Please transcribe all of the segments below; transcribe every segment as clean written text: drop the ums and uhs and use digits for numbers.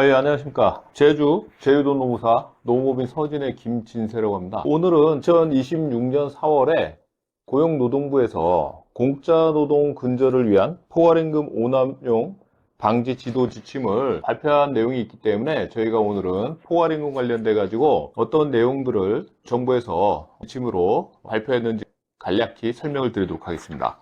예, 안녕하십니까. 제주 제주도 노무사 농업인 서진의 김진세라고 합니다. 오늘은 2026년 4월에 고용노동부에서 공짜노동 근절을 위한 포괄임금 오남용 방지 지도 지침을 발표한 내용이 있기 때문에 저희가 오늘은 포괄임금 관련돼 가지고 어떤 내용들을 정부에서 지침으로 발표했는지 간략히 설명을 드리도록 하겠습니다.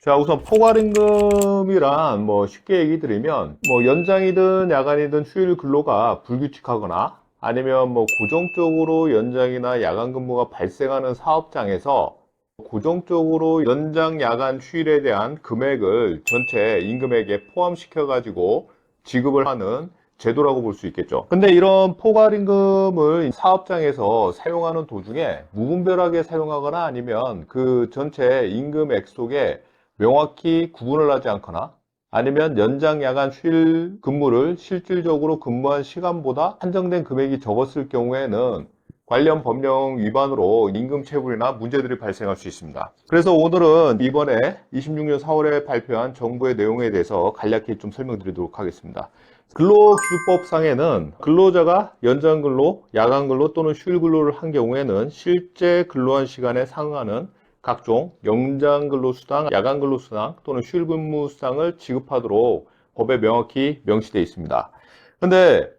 자, 우선 포괄임금이란 쉽게 얘기 드리면 연장이든 야간이든 휴일 근로가 불규칙하거나 아니면 고정적으로 연장이나 야간 근무가 발생하는 사업장에서 고정적으로 연장 야간 휴일에 대한 금액을 전체 임금액에 포함시켜 가지고 지급을 하는 제도라고 볼 수 있겠죠. 근데 이런 포괄임금을 사업장에서 사용하는 도중에 무분별하게 사용하거나 아니면 그 전체 임금액 속에 명확히 구분을 하지 않거나 아니면 연장 야간 휴일 근무를 실질적으로 근무한 시간보다 한정된 금액이 적었을 경우에는 관련 법령 위반으로 임금 체불이나 문제들이 발생할 수 있습니다. 그래서 오늘은 이번에 26년 4월에 발표한 정부의 내용에 대해서 간략히 좀 설명드리도록 하겠습니다. 근로기준법상에는 근로자가 연장 근로, 야간 근로 또는 휴일 근로를 한 경우에는 실제 근로한 시간에 상응하는 각종 연장 근로 수당, 야간 근로 수당 또는 휴일 근무 수당을 지급하도록 법에 명확히 명시되어 있습니다. 근데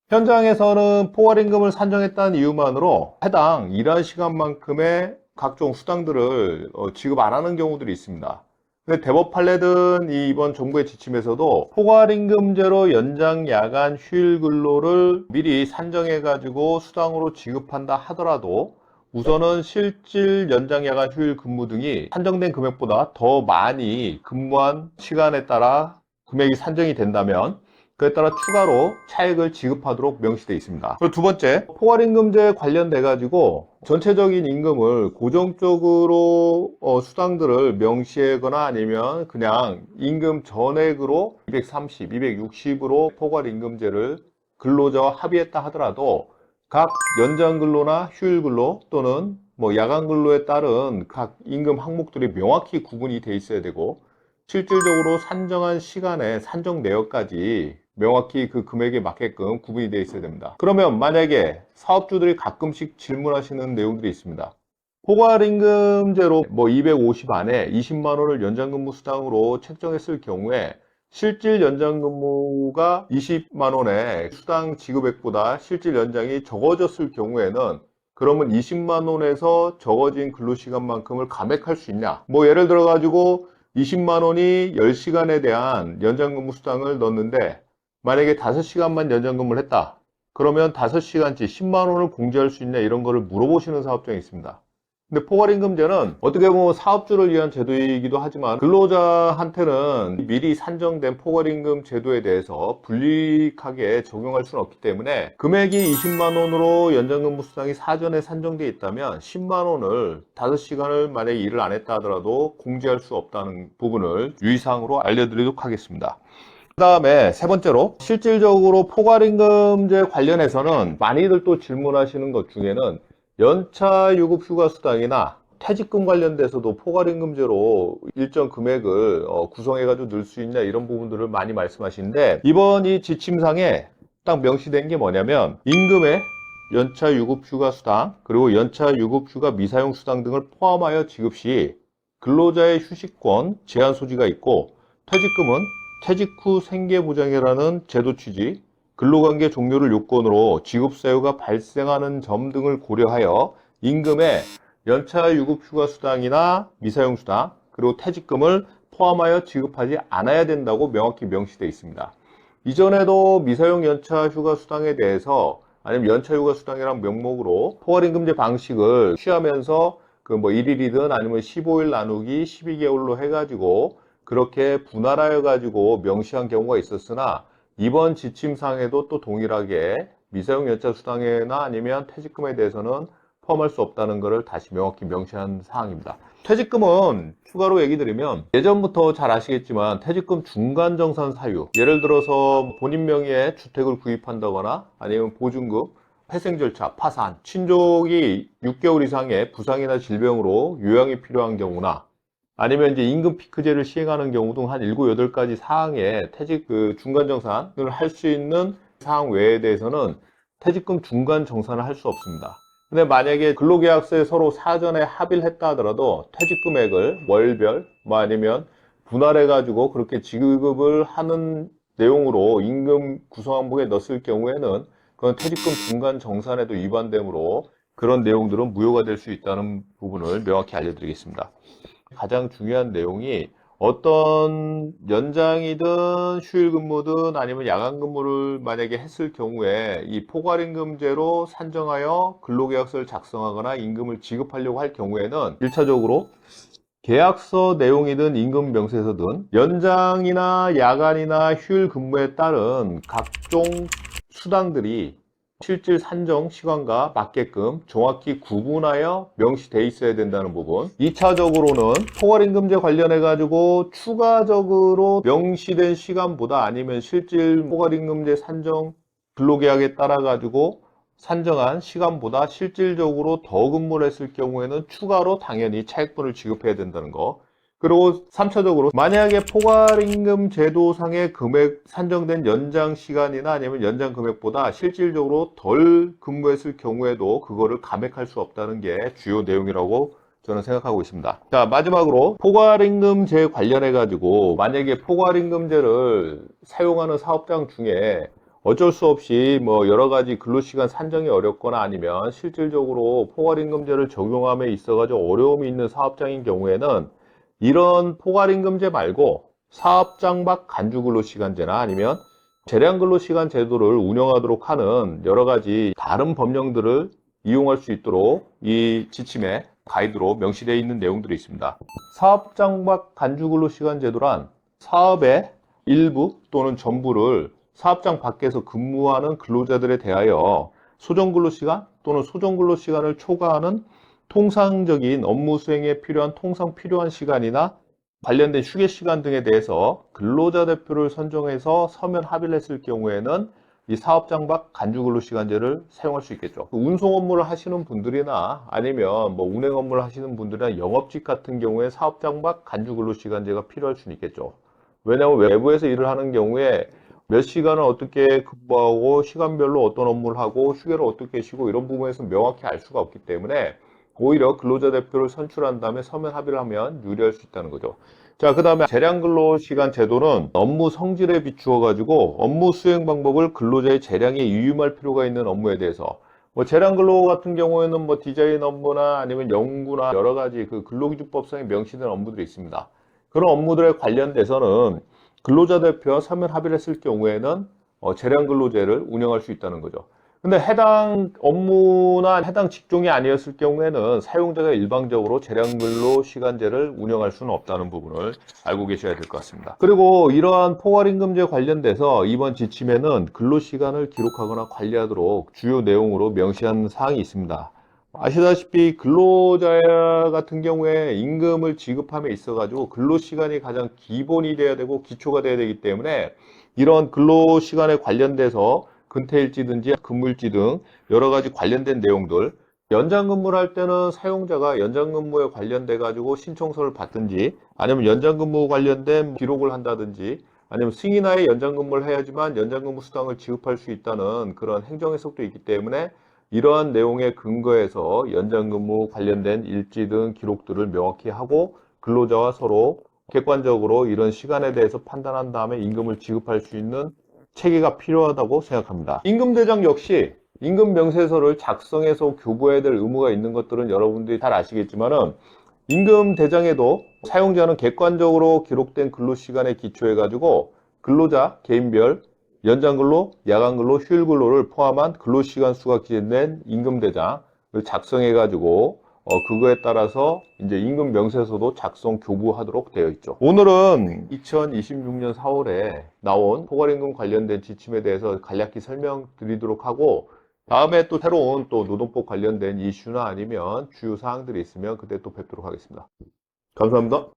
현장에서는 포괄임금을 산정했다는 이유만으로 해당 일한 시간만큼의 각종 수당들을 지급 안 하는 경우들이 있습니다. 근데 대법 판례든 이번 정부의 지침에서도 포괄임금제로 연장 야간 휴일 근로를 미리 산정해 가지고 수당으로 지급한다 하더라도 우선은 실질 연장 야간 휴일 근무 등이 산정된 금액보다 더 많이 근무한 시간에 따라 금액이 산정이 된다면 그에 따라 추가로 차액을 지급하도록 명시되어 있습니다. 그리고 두 번째, 포괄임금제 관련돼 가지고 전체적인 임금을 고정적으로 수당들을 명시하거나 아니면 그냥 임금 전액으로 230, 260으로 포괄임금제를 근로자와 합의했다 하더라도 각 연장 근로나 휴일 근로 또는 야간 근로에 따른 각 임금 항목들이 명확히 구분이 돼 있어야 되고 실질적으로 산정한 시간에 산정 내역까지 명확히 그 금액에 맞게끔 구분이 되어 있어야 됩니다. 그러면 만약에 사업주들이 가끔씩 질문하시는 내용들이 있습니다. 포괄임금제로 250 안에 20만 원을 연장근무 수당으로 책정했을 경우에 실질 연장 근무가 20만 원의 수당 지급액보다 실질 연장이 적어졌을 경우에는 그러면 20만 원에서 적어진 근로시간만큼을 감액할 수 있냐? 예를 들어 가지고 20만 원이 10시간에 대한 연장 근무 수당을 넣었는데 만약에 5시간만 연장 근무를 했다. 그러면 5시간치 10만 원을 공제할 수 있냐 이런 거를 물어보시는 사업장이 있습니다. 근데 포괄임금제는 어떻게 보면 사업주를 위한 제도이기도 하지만 근로자한테는 미리 산정된 포괄임금 제도에 대해서 불리하게 적용할 수는 없기 때문에 금액이 20만 원으로 연장근무 수당이 사전에 산정되어 있다면 10만 원을 5시간을 만약에 일을 안 했다 하더라도 공제할 수 없다는 부분을 유의사항으로 알려드리도록 하겠습니다. 그 다음에 세 번째로 실질적으로 포괄임금제 관련해서는 많이들 또 질문하시는 것 중에는 연차 유급 휴가 수당이나 퇴직금 관련돼서도 포괄임금제로 일정 금액을 구성해 가지고 넣을 수 있냐 이런 부분들을 많이 말씀하시는데 이번 이 지침상에 딱 명시된 게 뭐냐면 임금에 연차 유급 휴가 수당 그리고 연차 유급 휴가 미사용 수당 등을 포함하여 지급 시 근로자의 휴식권 제한 소지가 있고 퇴직금은 퇴직 후 생계보장이라는 제도 취지 근로관계 종료를 요건으로 지급 사유가 발생하는 점 등을 고려하여 임금에 연차 유급 휴가 수당이나 미사용 수당 그리고 퇴직금을 포함하여 지급하지 않아야 된다고 명확히 명시되어 있습니다. 이전에도 미사용 연차 휴가 수당에 대해서 아니면 연차 휴가 수당이란 명목으로 포괄임금제 방식을 취하면서 그 1일이든 아니면 15일 나누기 12개월로 해가지고 그렇게 분할하여 가지고 명시한 경우가 있었으나 이번 지침상에도 또 동일하게 미사용 연차 수당이나 아니면 퇴직금에 대해서는 포함할 수 없다는 것을 다시 명확히 명시한 사항입니다. 퇴직금은 추가로 얘기 드리면 예전부터 잘 아시겠지만 퇴직금 중간정산 사유 예를 들어서 본인 명의의 주택을 구입한다거나 아니면 보증금, 회생 절차, 파산, 친족이 6개월 이상의 부상이나 질병으로 요양이 필요한 경우나 아니면 이제 임금 피크제를 시행하는 경우 등 한 7, 8가지 사항에 퇴직 중간 정산을 할 수 있는 사항 외에 대해서는 퇴직금 중간 정산을 할 수 없습니다. 근데 만약에 근로계약서에 서로 사전에 합의를 했다 하더라도 퇴직 금액을 월별 아니면 분할해 가지고 그렇게 지급을 하는 내용으로 임금 구성항목에 넣었을 경우에는 그건 퇴직금 중간 정산에도 위반되므로 그런 내용들은 무효가 될 수 있다는 부분을 명확히 알려드리겠습니다. 가장 중요한 내용이 어떤 연장이든 휴일 근무든 아니면 야간 근무를 만약에 했을 경우에 이 포괄임금제로 산정하여 근로계약서를 작성하거나 임금을 지급하려고 할 경우에는 1차적으로 계약서 내용이든 임금 명세서든 연장이나 야간이나 휴일 근무에 따른 각종 수당들이 실질 산정 시간과 맞게끔 정확히 구분하여 명시되어 있어야 된다는 부분. 2차적으로는 포괄임금제 관련해 가지고 추가적으로 명시된 시간보다 아니면 실질 포괄임금제 산정 근로계약에 따라 가지고 산정한 시간보다 실질적으로 더 근무를 했을 경우에는 추가로 당연히 차액분을 지급해야 된다는 거. 그리고 3차적으로 만약에 포괄임금 제도상의 금액 산정된 연장 시간이나 아니면 연장 금액보다 실질적으로 덜 근무했을 경우에도 그거를 감액할 수 없다는 게 주요 내용이라고 저는 생각하고 있습니다. 자, 마지막으로 포괄임금제 관련해 가지고 만약에 포괄임금제를 사용하는 사업장 중에 어쩔 수 없이 뭐 여러 가지 근로시간 산정이 어렵거나 아니면 실질적으로 포괄임금제를 적용함에 있어 가지고 어려움이 있는 사업장인 경우에는 이런 포괄임금제 말고 사업장 밖 간주근로시간제나 아니면 재량근로시간 제도를 운영하도록 하는 여러 가지 다른 법령들을 이용할 수 있도록 이 지침에 가이드로 명시되어 있는 내용들이 있습니다. 사업장 밖 간주근로시간 제도란 사업의 일부 또는 전부를 사업장 밖에서 근무하는 근로자들에 대하여 소정근로시간 또는 소정근로시간을 초과하는 통상적인 업무 수행에 필요한 통상 필요한 시간이나 관련된 휴게 시간 등에 대해서 근로자 대표를 선정해서 서면 합의를 했을 경우에는 이 사업장 밖 간주근로시간제를 사용할 수 있겠죠. 운송 업무를 하시는 분들이나 아니면 뭐 운행 업무를 하시는 분들이나 영업직 같은 경우에 사업장 밖 간주근로시간제가 필요할 수는 있겠죠. 왜냐하면 외부에서 일을 하는 경우에 몇 시간을 어떻게 근무하고 시간별로 어떤 업무를 하고 휴게를 어떻게 쉬고 이런 부분에서 명확히 알 수가 없기 때문에 오히려 근로자 대표를 선출한 다음에 서면 합의를 하면 유리할 수 있다는 거죠. 자, 그 다음에 재량근로시간 제도는 업무 성질에 비추어 가지고 업무 수행 방법을 근로자의 재량에 유임할 필요가 있는 업무에 대해서 뭐 재량근로 같은 경우에는 뭐 디자인 업무나 아니면 연구나 여러 가지 그 근로기준법상에 명시된 업무들이 있습니다. 그런 업무들에 관련돼서는 근로자 대표와 서면 합의를 했을 경우에는 재량근로제를 운영할 수 있다는 거죠. 근데 해당 업무나 해당 직종이 아니었을 경우에는 사용자가 일방적으로 재량근로시간제를 운영할 수는 없다는 부분을 알고 계셔야 될 것 같습니다. 그리고 이러한 포괄임금제 관련돼서 이번 지침에는 근로시간을 기록하거나 관리하도록 주요 내용으로 명시한 사항이 있습니다. 아시다시피 근로자 같은 경우에 임금을 지급함에 있어 가지고 근로시간이 가장 기본이 돼야 되고 기초가 돼야 되기 때문에 이런 근로시간에 관련돼서 근태일지든지 근무일지 등 여러 가지 관련된 내용들 연장 근무를 할 때는 사용자가 연장 근무에 관련돼 가지고 신청서를 받든지 아니면 연장 근무 관련된 기록을 한다든지 아니면 승인하에 연장 근무를 해야지만 연장 근무 수당을 지급할 수 있다는 그런 행정 해석도 있기 때문에 이러한 내용에 근거해서 연장 근무 관련된 일지 등 기록들을 명확히 하고 근로자와 서로 객관적으로 이런 시간에 대해서 판단한 다음에 임금을 지급할 수 있는 체계가 필요하다고 생각합니다. 임금대장 역시 임금 명세서를 작성해서 교부해야 될 의무가 있는 것들은 여러분들이 잘 아시겠지만은 임금대장에도 사용자는 객관적으로 기록된 근로시간에 기초해 가지고 근로자 개인별 연장근로, 야간근로, 휴일근로를 포함한 근로시간 수가 기재된 임금대장을 작성해 가지고 그거에 따라서 이제 임금 명세서도 작성 교부하도록 되어 있죠. 오늘은 2026년 4월에 나온 포괄임금 관련된 지침에 대해서 간략히 설명드리도록 하고 다음에 또 새로운 또 노동법 관련된 이슈나 아니면 주요 사항들이 있으면 그때 또 뵙도록 하겠습니다. 감사합니다.